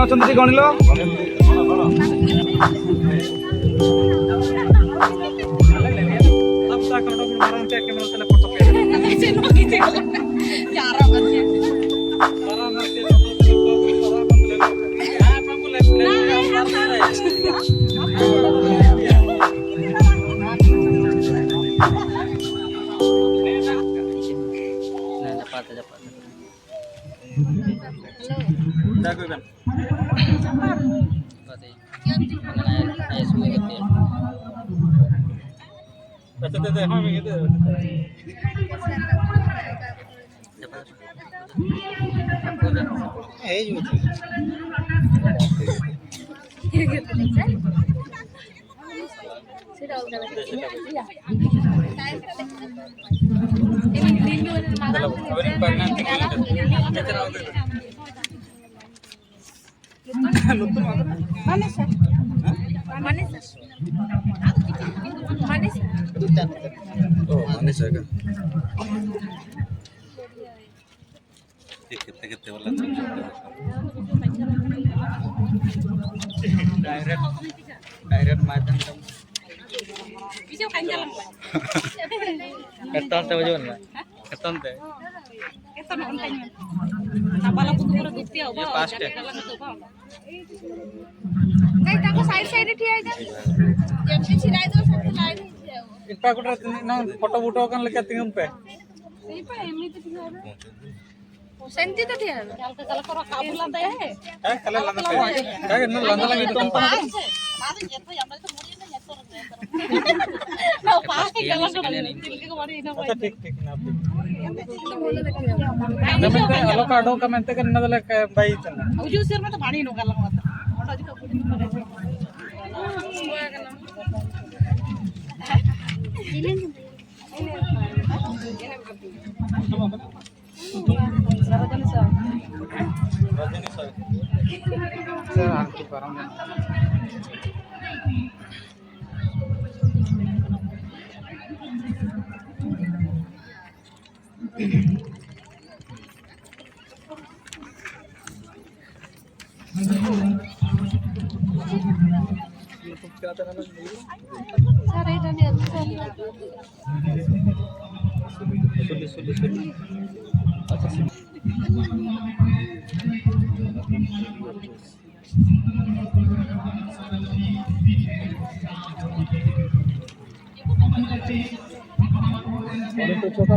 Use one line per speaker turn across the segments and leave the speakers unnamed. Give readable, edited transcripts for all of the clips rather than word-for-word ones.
चंद्री गणिल कितने वाला डायरेक्ट माध्यम करता बजो ना करता
नबाला पुतुरा गुस्ती हो
फास्ट है
नहीं ताको साइड साइड ठिया है जेमती छिराई दो सब लाइन
इनपा कोटा ना फोटो फोटो कन लेके तिंगम पे
सही पे एमी तो ठिया है सेंती तो ठिया है कल करो काबुला दे है
कल लंदा काय न लंदा लंगी तो
पास आदि जेतो यमले तो मुड़ी ना येतो ना पास के गला को तिलके को बड़ी ना
अच्छा ठीक ठीक ना नमस्ते अलोकाडो कमेंट करनदले बाई चन्ना
उजू सिर में तो पानी नो गला मत ओटा जी कपूरी
सर आपकी परम तो छोटा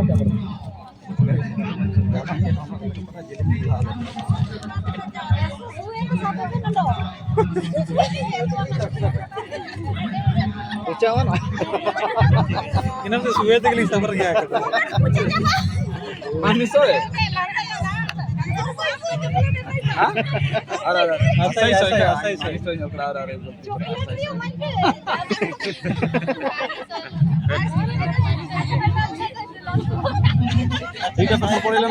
इन्हें तो सुबह तक नहीं सफर किया करता पानी सोए हाँ अरे सही ठीक है तो पड़े ना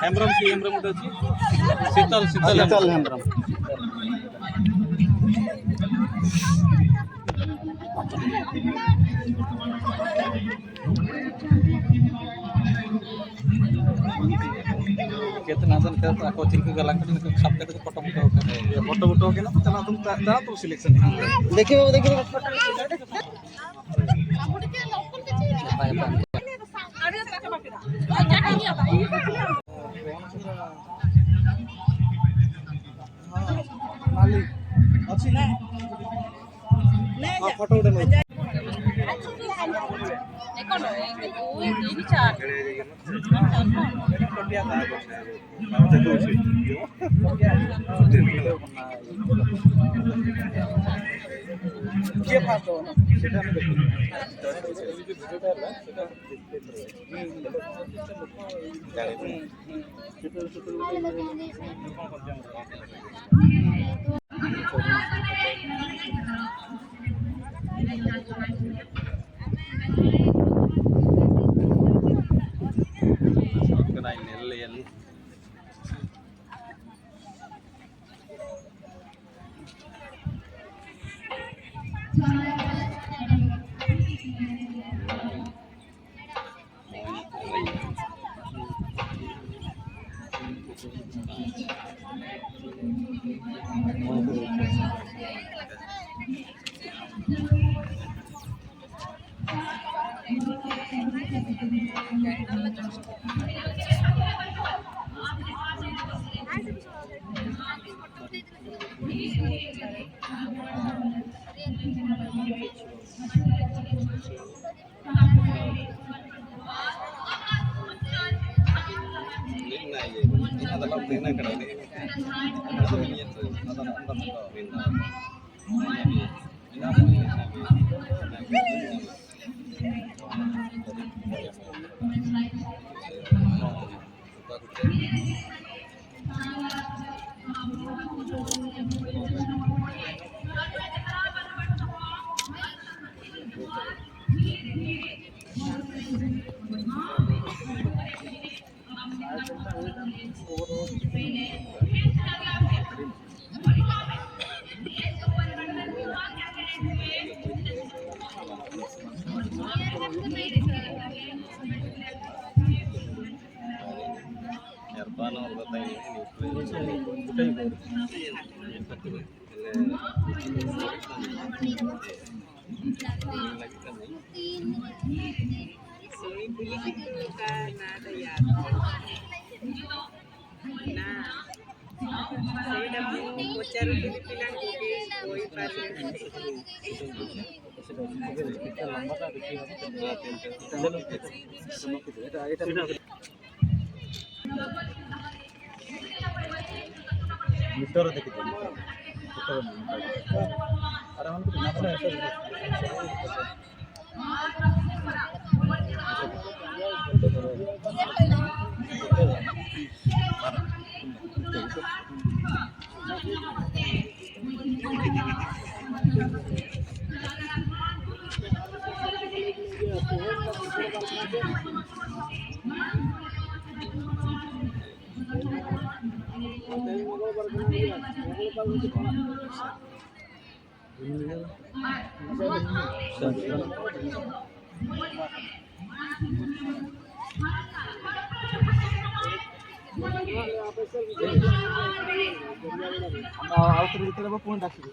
हेम्ब्रम की हेम्ब्रम उठे शीतल शीतल शीतल हेम्ब्रम कितना दिन का कोचिंग के गला के सब के फोटो फोटो के ना चला तुम ता तो सिलेक्शन देखिए वो देखिए ଅଛି ନା ଫଟୋ ଗୋଟେ ନଉଛି
ଦେଖନ୍ତୁ 2 3
କିଏ ଫାଷ୍ଟ ହବ ନା ସେଟା ଆମେ ଦେଖିବୁ ଭିଡ଼ିଓଟା ହେଲା ସେଟା ମିଟର ଦେଖିଥିଲି ଆରେ ଆଉ ଥରେ ଯେତେବେଳେ ପୁଣି ଡାକିବି